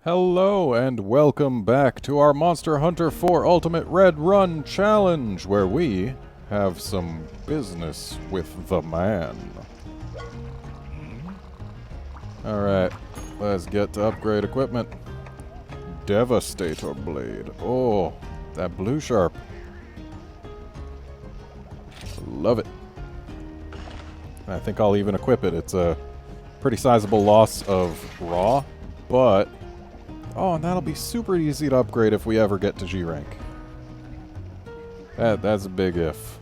Hello and welcome back to our Monster Hunter 4 Ultimate Red Run Challenge, where we have some business with the man. Alright, let's get to upgrade equipment. Devastator Blade. Oh, that blue sharp. Love it. I think I'll even equip it. It's a pretty sizable loss of raw, but... oh, and that'll be super easy to upgrade if we ever get to G rank. That's a big if.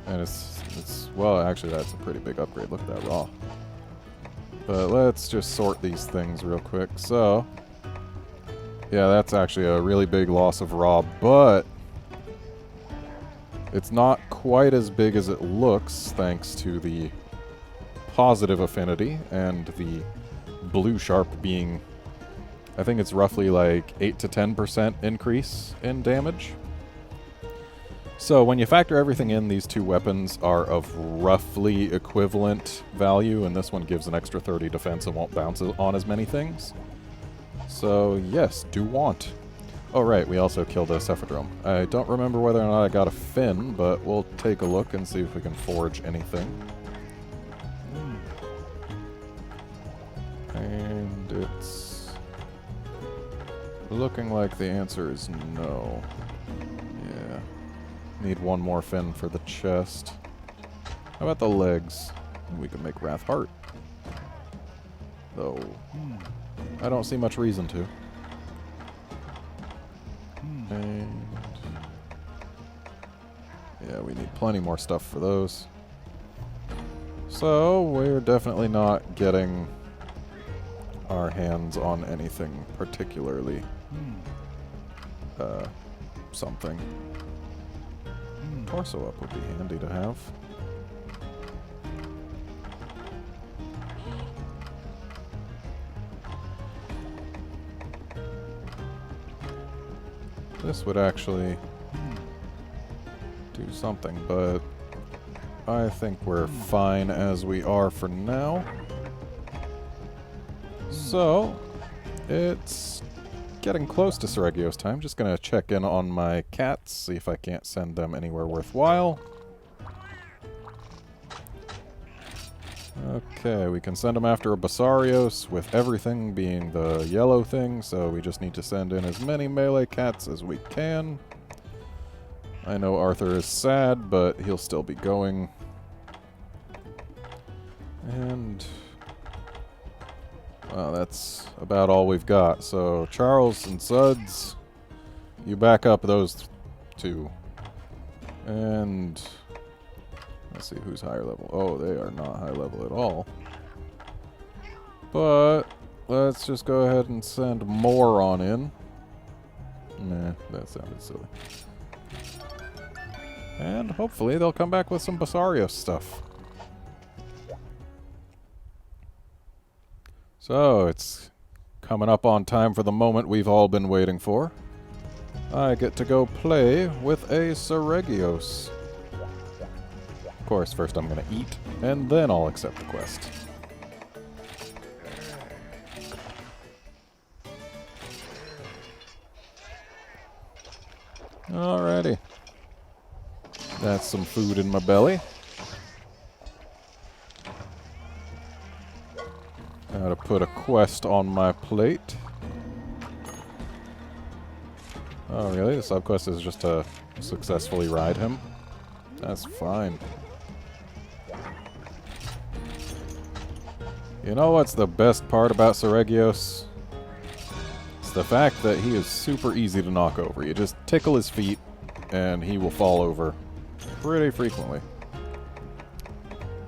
And well, actually that's a pretty big upgrade. Look at that raw. But let's just sort these things real quick. So, yeah, that's actually a really big loss of raw, but it's not quite as big as it looks thanks to the positive affinity and the blue sharp being, I think it's roughly like 8 to 10% increase in damage. So when you factor everything in, these two weapons are of roughly equivalent value, and this one gives an extra 30 defense and won't bounce on as many things. So yes, do want. Oh right, we also killed a Cephadrome. I don't remember whether or not I got a fin, but we'll take a look and see if we can forge anything. And it's looking like the answer is no. Yeah. Need one more fin for the chest. How about the legs? We can make Wrath Heart. Though, I don't see much reason to. And yeah, we need plenty more stuff for those. So, we're definitely not getting our hands on anything particularly something. Torso up would be handy to have. This would actually do something, but I think we're fine as we are for now. So, it's getting close to Sereggio's time. Just gonna check in on my cats, see if I can't send them anywhere worthwhile. Okay, we can send them after a Basarios, with everything being the yellow thing, so we just need to send in as many melee cats as we can. I know Arthur is sad, but he'll still be going. And... well, that's about all we've got. So, Charles and Suds, you back up those two. And... let's see who's higher level. Oh, they are not high level at all. But let's just go ahead and send more on in. Nah, that sounded silly. And hopefully they'll come back with some Basarios stuff. So, it's coming up on time for the moment we've all been waiting for. I get to go play with a Sereggios. Of course, first I'm going to eat, and then I'll accept the quest. Alrighty. That's some food in my belly. Gotta put a quest on my plate. Oh, really? The subquest is just to successfully ride him? That's fine. You know what's the best part about Sereggios? It's the fact that he is super easy to knock over. You just tickle his feet, and he will fall over pretty frequently.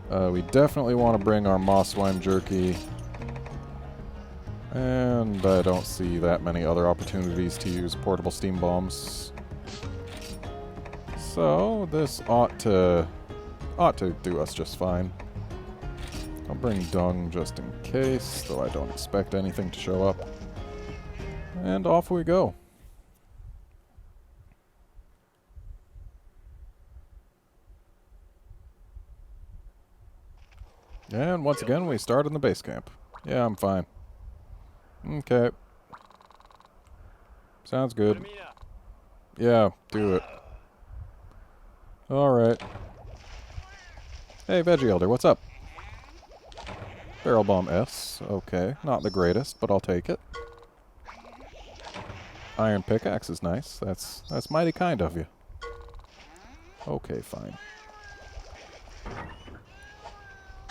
We definitely want to bring our Moss Swine Jerky. And I don't see that many other opportunities to use portable steam bombs. So this ought to do us just fine. I'll bring dung just in case, though I don't expect anything to show up. And off we go. And once again, we start in the base camp. Yeah, I'm fine. Okay, Sounds good. Yeah, do it. Alright. Hey, Veggie Elder, what's up? Barrel Bomb S. Okay, not the greatest, but I'll take it. Iron Pickaxe is nice. That's mighty kind of you. Okay, fine.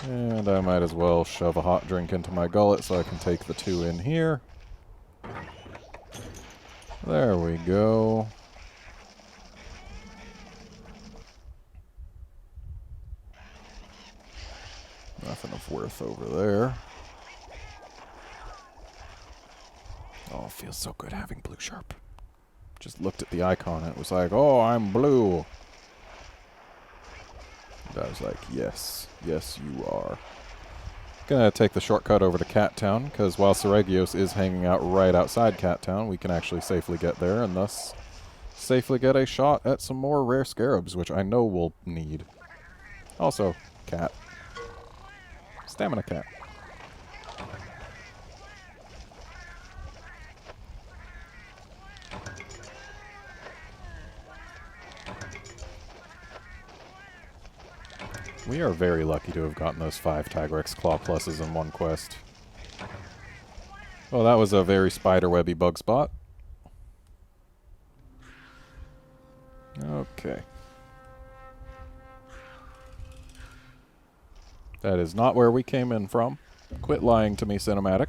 And I might as well shove a hot drink into my gullet so I can take the 2 in here. There we go. Nothing of worth over there. Oh, it feels so good having blue sharp. Just looked at the icon and it was like, oh, I'm blue. And I was like, yes. Yes, you are. Gonna take the shortcut over to Cat Town, because while Seregios is hanging out right outside Cat Town, we can actually safely get there, and thus safely get a shot at some more rare scarabs, which I know we'll need. Also, cat. Stamina cat. We are very lucky to have gotten those 5 Tigrex Claw pluses in one quest. Well, that was a very spiderwebby bug spot. Okay. That is not where we came in from. Quit lying to me, cinematic.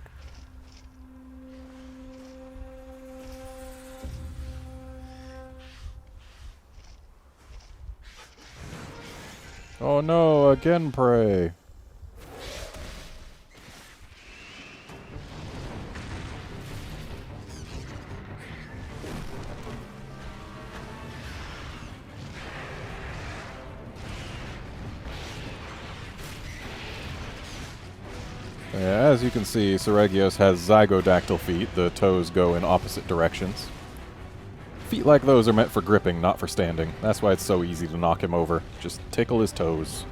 Oh no, again prey. Yeah, as you can see, Seregios has zygodactyl feet. The toes go in opposite directions. Feet like those are meant for gripping, not for standing. That's why it's so easy to knock him over. Just tickle his toes.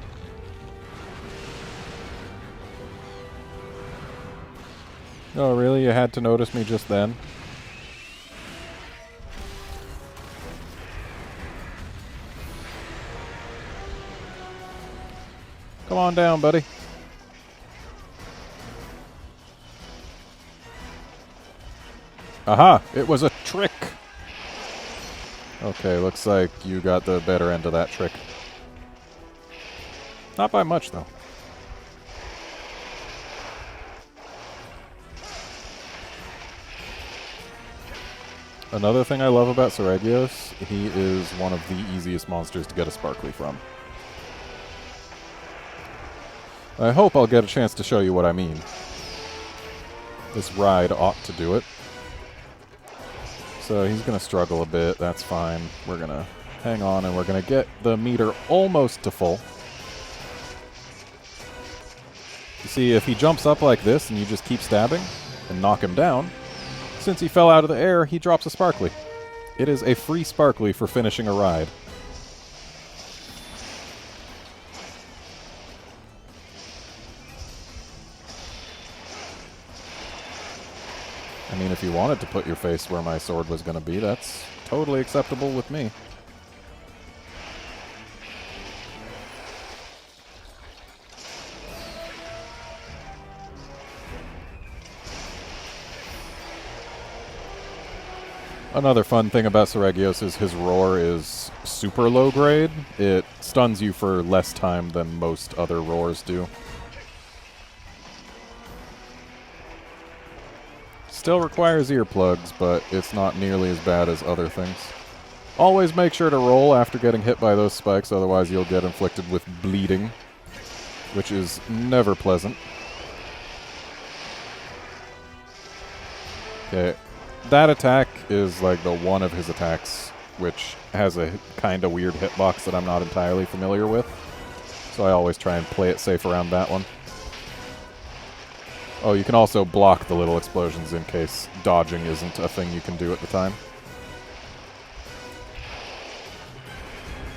Oh, really? You had to notice me just then? Come on down, buddy. Aha! It was a trick! Okay, looks like you got the better end of that trick. Not by much, though. Another thing I love about Seregios, he is one of the easiest monsters to get a sparkly from. I hope I'll get a chance to show you what I mean. This ride ought to do it. So he's going to struggle a bit, that's fine. We're going to hang on and we're going to get the meter almost to full. You see, if he jumps up like this and you just keep stabbing and knock him down, since he fell out of the air, he drops a sparkly. It is a free sparkly for finishing a ride. I mean, if you wanted to put your face where my sword was going to be, that's totally acceptable with me. Another fun thing about Seregios is his roar is super low grade. It stuns you for less time than most other roars do. Still requires earplugs, but it's not nearly as bad as other things. Always make sure to roll after getting hit by those spikes, otherwise you'll get inflicted with bleeding, which is never pleasant. Okay, that attack is like the one of his attacks which has a kind of weird hitbox that I'm not entirely familiar with, so I always try and play it safe around that one. Oh, you can also block the little explosions in case dodging isn't a thing you can do at the time.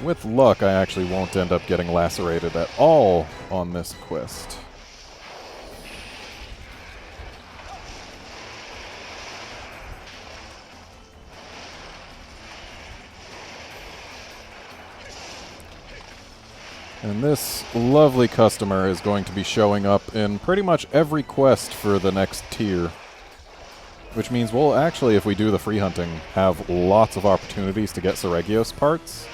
With luck, I actually won't end up getting lacerated at all on this quest. And this lovely customer is going to be showing up in pretty much every quest for the next tier. Which means we'll actually, if we do the free hunting, have lots of opportunities to get Seregios parts.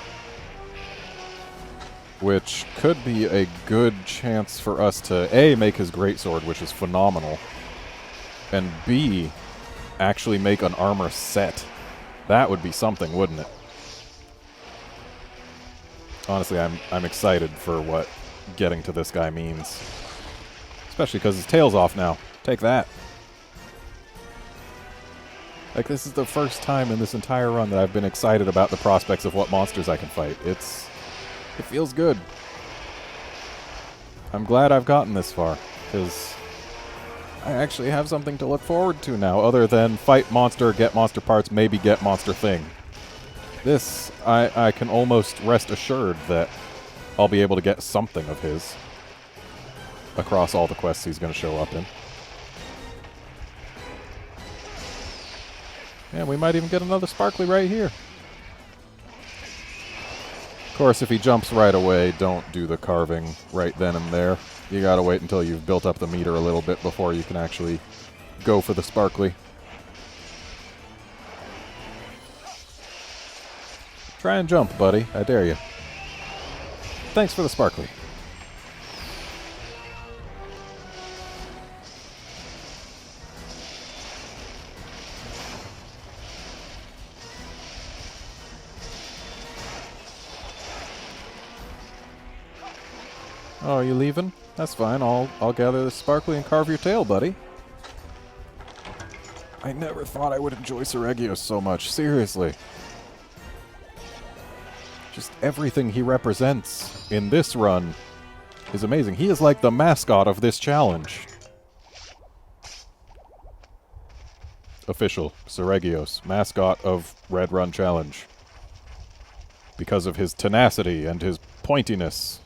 Which could be a good chance for us to, A, make his greatsword, which is phenomenal. And B, actually make an armor set. That would be something, wouldn't it? Honestly, I'm excited for what getting to this guy means. Especially because his tail's off now. Take that. Like, this is the first time in this entire run that I've been excited about the prospects of what monsters I can fight. It feels good. I'm glad I've gotten this far, because I actually have something to look forward to now, other than fight monster, get monster parts, maybe get monster thing. This, I can almost rest assured that I'll be able to get something of his across all the quests he's going to show up in. And we might even get another sparkly right here. Of course, if he jumps right away, don't do the carving right then and there. You gotta wait until you've built up the meter a little bit before you can actually go for the sparkly. Try and jump, buddy. I dare you. Thanks for the sparkly. Oh, are you leaving? That's fine. I'll gather the sparkly and carve your tail, buddy. I never thought I would enjoy Seregios so much. Seriously. Just everything he represents in this run is amazing. He is like the mascot of this challenge. Official. Seregios. Mascot of RedRun Challenge. Because of his tenacity and his pointiness.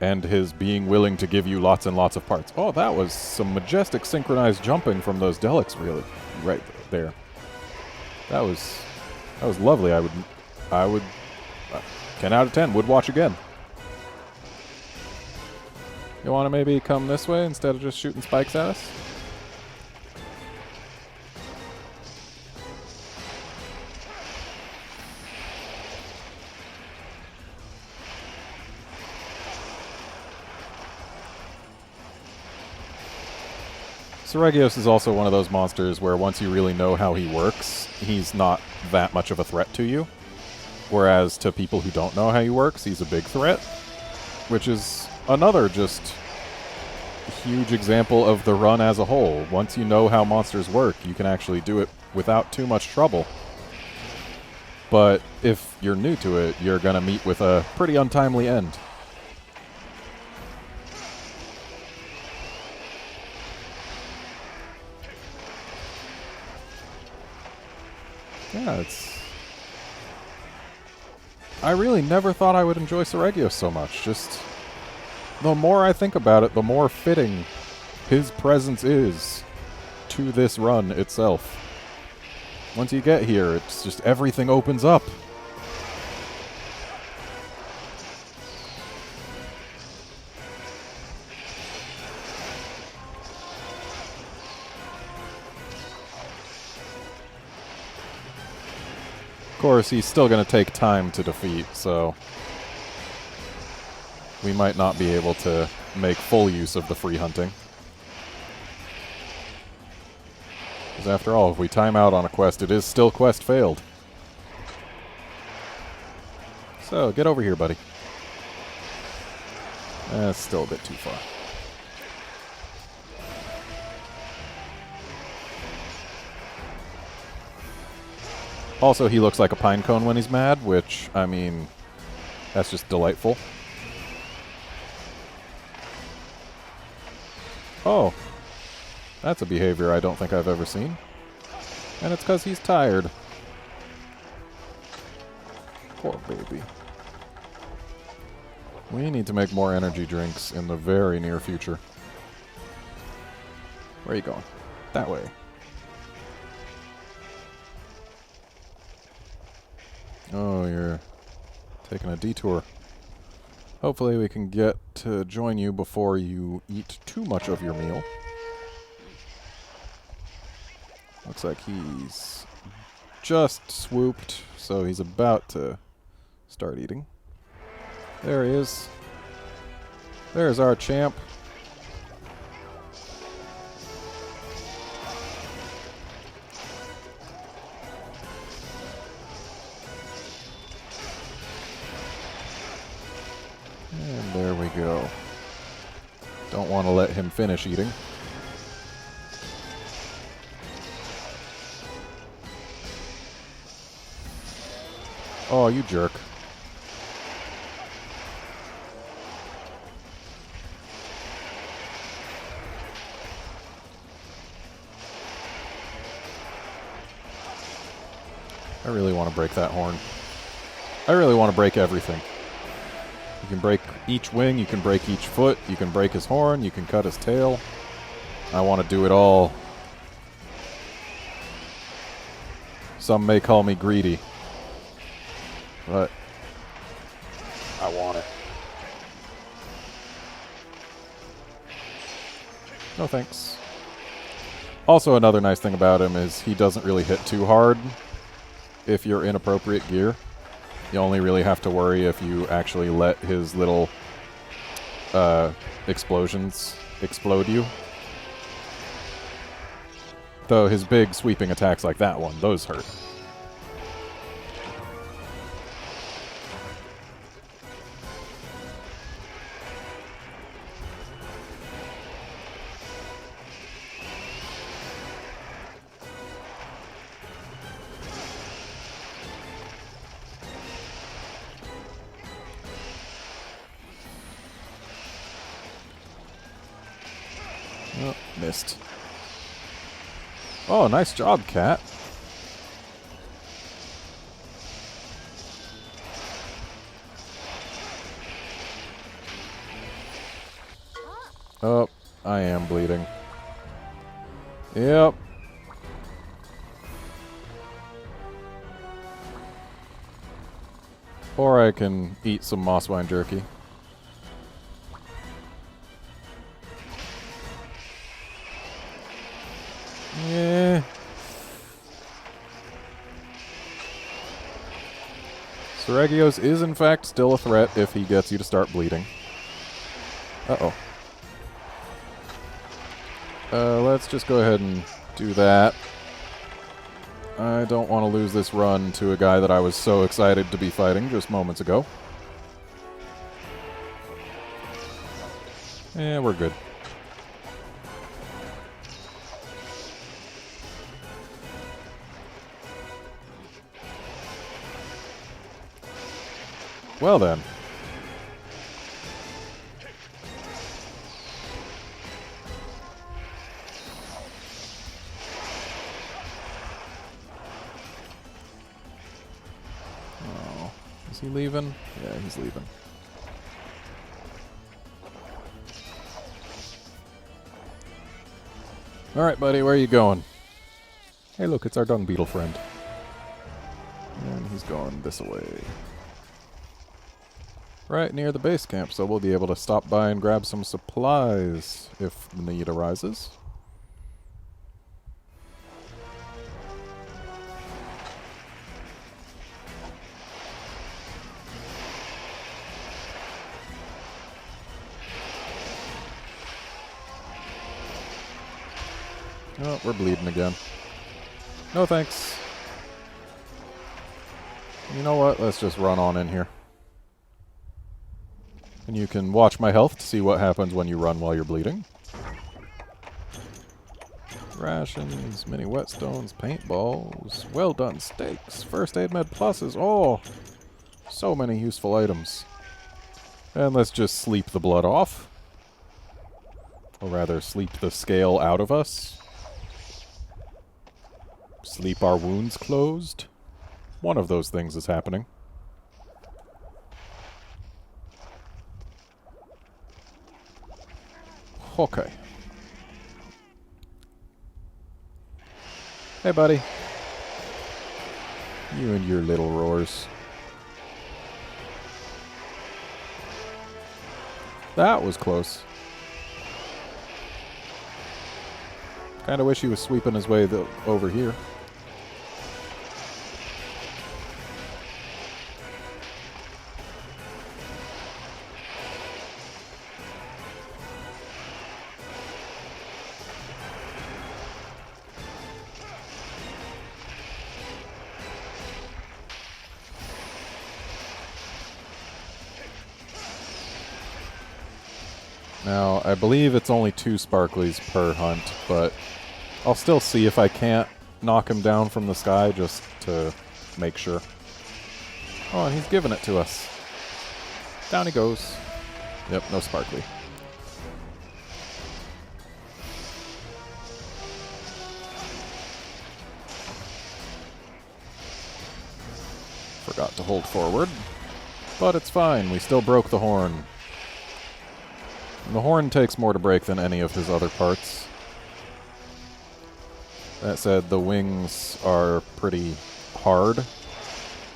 And his being willing to give you lots and lots of parts. Oh, that was some majestic synchronized jumping from those Delics, really. Right there. That was lovely. I would 10 out of 10 would watch again. You want to maybe come this way instead of just shooting spikes at us? Seregios is also one of those monsters where once you really know how he works, he's not that much of a threat to you. Whereas to people who don't know how he works, he's a big threat. Which is another just huge example of the run as a whole. Once you know how monsters work, you can actually do it without too much trouble. But if you're new to it, you're going to meet with a pretty untimely end. Yeah, I really never thought I would enjoy Seregios so much. Just the more I think about it, the more fitting his presence is to this run itself. Once you get here, it's just everything opens up. Of course, he's still going to take time to defeat, so we might not be able to make full use of the free hunting. Because after all, if we time out on a quest, it is still quest failed. So, get over here, buddy. That's still a bit too far. Also, he looks like a pine cone when he's mad, which, I mean, that's just delightful. Oh. That's a behavior I don't think I've ever seen. And it's because he's tired. Poor baby. We need to make more energy drinks in the very near future. Where are you going? That way. Oh, you're taking a detour. Hopefully we can get to join you before you eat too much of your meal. Looks like he's just swooped, so he's about to start eating. There he is. There's our champ. And there we go. Don't want to let him finish eating. Oh, you jerk. I really want to break that horn. I really want to break everything. You can break each wing, you can break each foot, you can break his horn, you can cut his tail. I want to do it all. Some may call me greedy, but I want it. No thanks. Also, another nice thing about him is he doesn't really hit too hard if you're in appropriate gear. You only really have to worry if you actually let his little explosions explode you. Though his big sweeping attacks like that one, those hurt. Oh, missed. Oh, nice job, Cat. Oh, I am bleeding. Yep. Or I can eat some mosswine jerky. Yeah. Seregios is in fact still a threat if he gets you to start bleeding. Uh-oh. Let's just go ahead and do that. I don't want to lose this run to a guy that I was so excited to be fighting just moments ago. Yeah, we're good. Well then. Oh, is he leaving? Yeah, he's leaving. Alright, buddy, where are you going? Hey, look, it's our dung beetle friend. And he's going this way. Right near the base camp, so we'll be able to stop by and grab some supplies if the need arises. Oh, we're bleeding again. No thanks. You know what? Let's just run on in here. And you can watch my health to see what happens when you run while you're bleeding. Rations, mini whetstones, paintballs, well done steaks, first aid med pluses. Oh, so many useful items. And let's just sleep the blood off. Or rather, sleep the scale out of us. Sleep our wounds closed. One of those things is happening. Okay. Hey, buddy. You and your little roars. That was close. Kinda wish he was sweeping his way over here. Now, I believe it's only 2 sparklies per hunt, but I'll still see if I can't knock him down from the sky just to make sure. Oh, and he's giving it to us. Down he goes. Yep, no sparkly. Forgot to hold forward. But it's fine, we still broke the horn. And the horn takes more to break than any of his other parts. That said, the wings are pretty hard,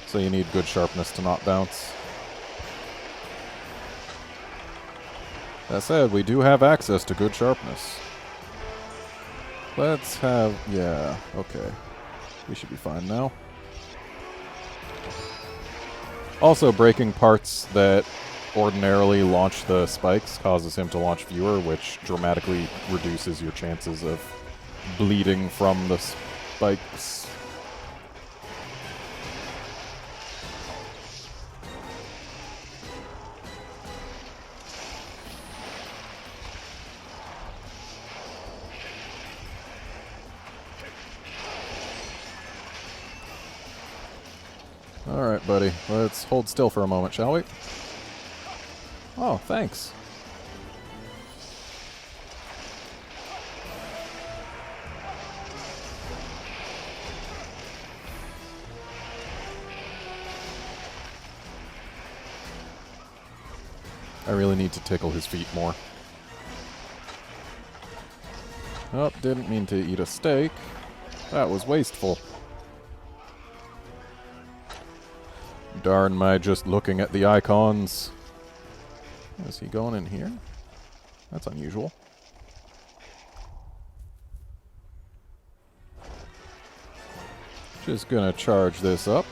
so you need good sharpness to not bounce. That said, we do have access to good sharpness. Let's have... yeah, okay. We should be fine now. Also, breaking parts that ordinarily launch the spikes causes him to launch fewer, which dramatically reduces your chances of bleeding from the spikes. Alright, buddy. Let's hold still for a moment, shall we? Oh, thanks. I really need to tickle his feet more. Oh, didn't mean to eat a steak. That was wasteful. Darn my just looking at the icons. Is he going in here? That's unusual. Just gonna charge this up.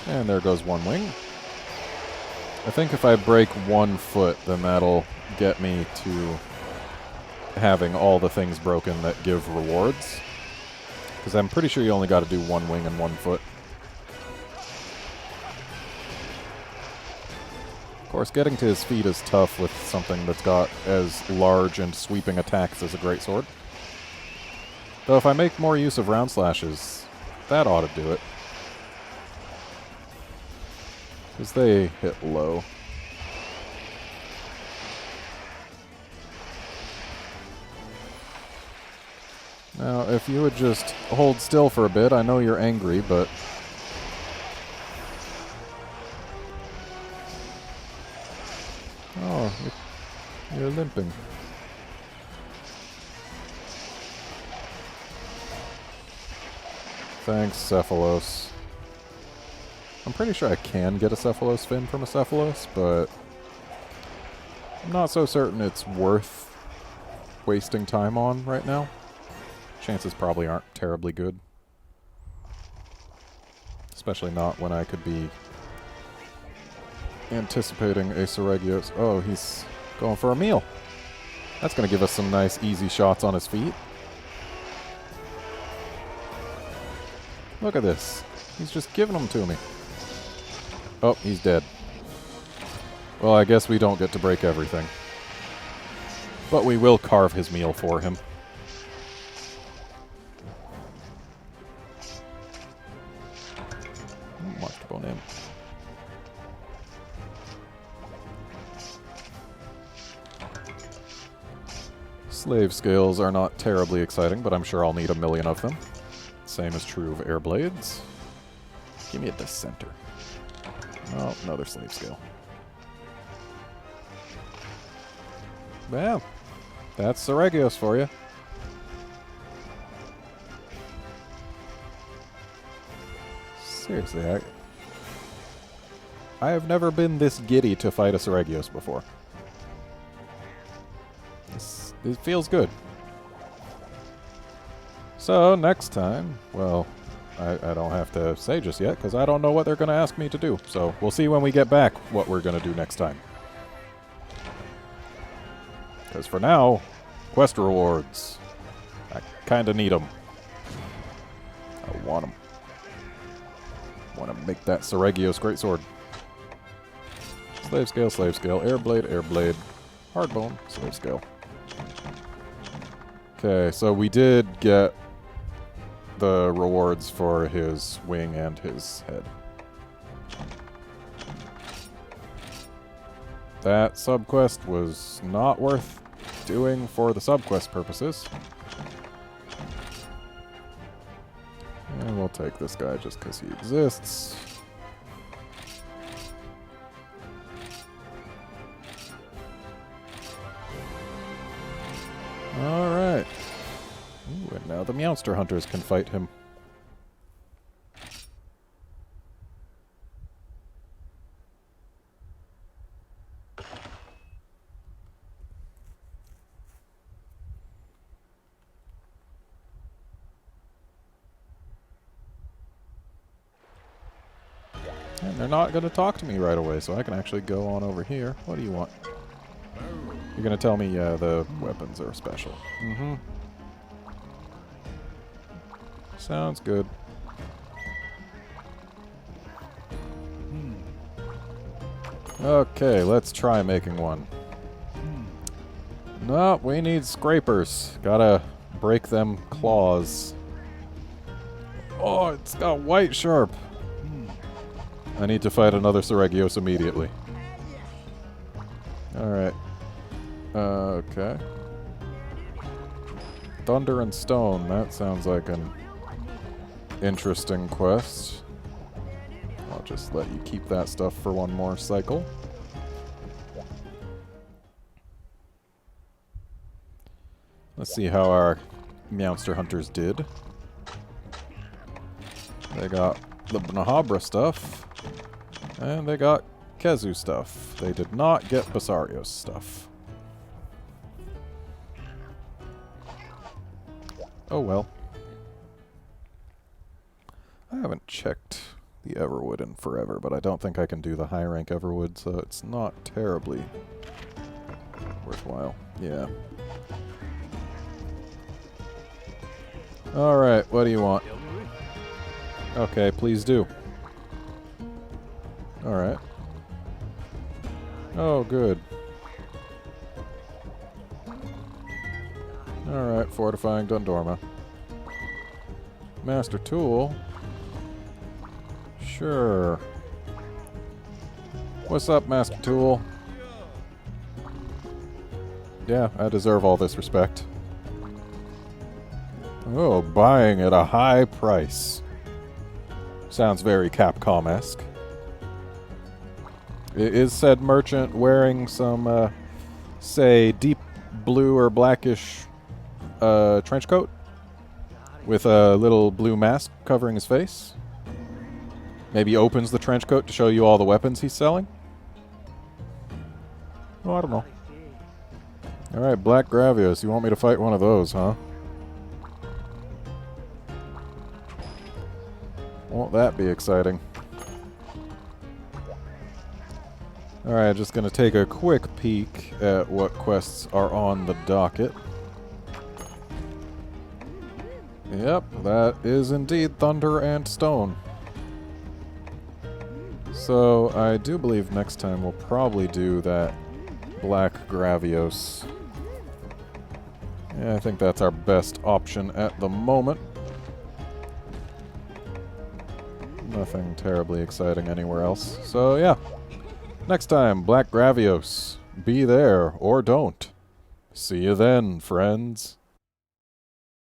And there goes one wing. I think if I break 1 foot, then that'll get me to having all the things broken that give rewards. Because I'm pretty sure you only got to do 1 wing and 1 foot. Of course, getting to his feet is tough with something that's got as large and sweeping attacks as a greatsword. Though if I make more use of round slashes, that ought to do it. Because they hit low. Now, if you would just hold still for a bit, I know you're angry, but... oh, you're limping. Thanks, Cephalos. I'm pretty sure I can get a Cephalos fin from a Cephalos, but I'm not so certain it's worth wasting time on right now. Chances probably aren't terribly good. Especially not when I could be anticipating a Seregios. Oh, he's going for a meal. That's going to give us some nice, easy shots on his feet. Look at this. He's just giving them to me. Oh, he's dead. Well, I guess we don't get to break everything. But we will carve his meal for him. Name. Slave scales are not terribly exciting, but I'm sure I'll need 1,000,000 of them. Same is true of air blades. Give me a dissenter. Oh, another slave scale. Well, that's Seregios for you. Seriously, I have never been this giddy to fight a Seregios before. It feels good. So, next time, well, I don't have to say just yet, because I don't know what they're going to ask me to do. So, we'll see when we get back what we're going to do next time. Because for now, quest rewards. I kind of need them. I want them. Want to make that Seregios greatsword. Slave scale, air blade, hardbone, slave scale. Okay, so we did get the rewards for his wing and his head. That subquest was not worth doing for the subquest purposes. And we'll take this guy just because he exists. Alright. Ooh, and now the Meowster Hunters can fight him. And they're not going to talk to me right away, so I can actually go on over here. What do you want? You're going to tell me, yeah, the weapons are special. Mm-hmm. Sounds good. Okay, let's try making one. No, we need scrapers. Gotta break them claws. Oh, it's got white sharp. I need to fight another Seregios immediately. Alright. Okay. Thunder and Stone. That sounds like an interesting quest. I'll just let you keep that stuff for one more cycle. Let's see how our Meowster Hunters did. They got the Nahabra stuff, and they got Kezu stuff. They did not get Basarios stuff. Oh well. I haven't checked the Everwood in forever, but I don't think I can do the high rank Everwood, so it's not terribly worthwhile. Yeah. Alright, what do you want? Okay, please do. Alright. Oh, good. Alright, fortifying Dundorma. Master Tool. Sure. What's up, Master Tool? Yeah, I deserve all this respect. Oh, buying at a high price. Sounds very Capcom-esque. Is said merchant wearing some, say, deep blue or blackish trench coat? With a little blue mask covering his face? Maybe opens the trench coat to show you all the weapons he's selling? Oh, I don't know. Alright, Black Gravios. You want me to fight one of those, huh? Won't that be exciting? Alright, just gonna take a quick peek at what quests are on the docket. Yep, that is indeed Thunder and Stone. So, I do believe next time we'll probably do that Black Gravios. Yeah, I think that's our best option at the moment. Nothing terribly exciting anywhere else. So, yeah. Next time, Black Gravios. Be there, or don't. See you then, friends.